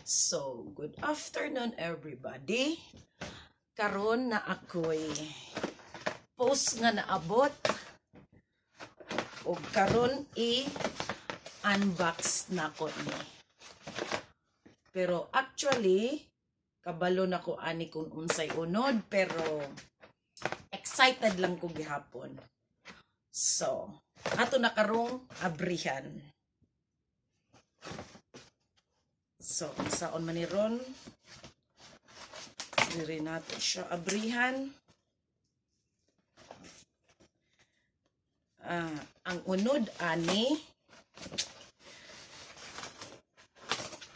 So, good afternoon everybody. Karon na ako'y post nga naabot o karon i-unbox na ko ni. Pero actually, kabalo na ko ani kung unsay unod pero excited lang ko gihapon. So, ato na karong abrihan. So, saon man ni ron. Diri nato siya abrihan. Ang unod ani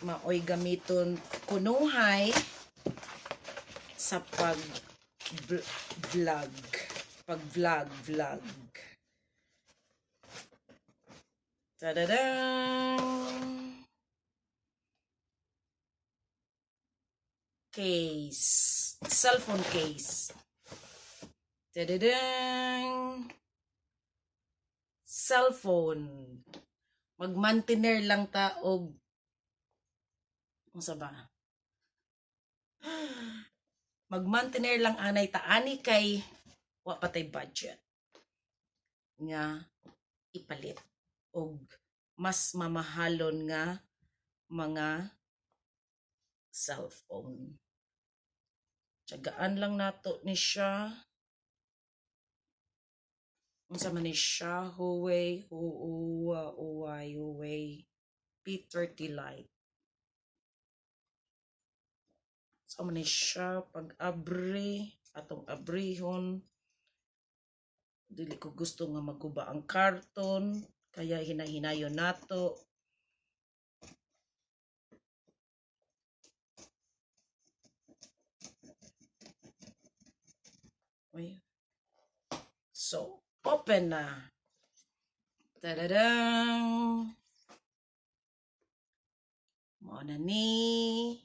maoy gamiton kunuhay sa pag-vlog. Pag-vlog. Tadadang! Case. Cellphone case. Tadadang! Cellphone. Mag-maintainer lang ta og unsa ba? Mag-maintainer lang anay ta ani kay wa patay budget nga ipalit og mas mamahalon nga mga cellphone. Tiyagaan lang nato ni siya. Unsa man ni siya? Huawei P30 Lite. So man ni siya pag-abri, atong abrihon. Dili ko gusto nga maguba ang karton, kaya hinahinayon nato. So, open na. Tadadang! Mao na ni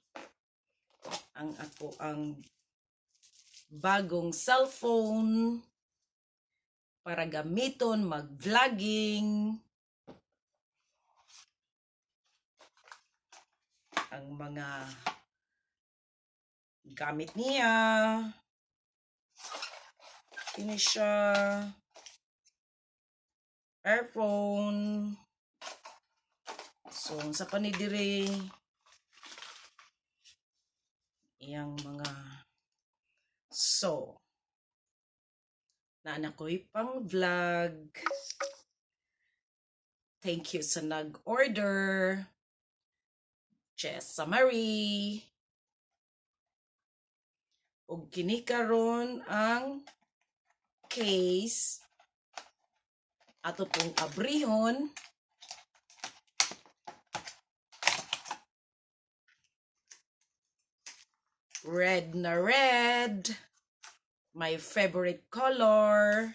ang bagong cellphone para gamiton mag-vlogging. Ang mga gamit niya. Ini siya earphone. So, sa panidiri iyang mga na ako'y pang vlog. Thank you sa nag-order. Chessa Marie. Og kini karon ang case ato pong abrihon. Red na red. My favorite color.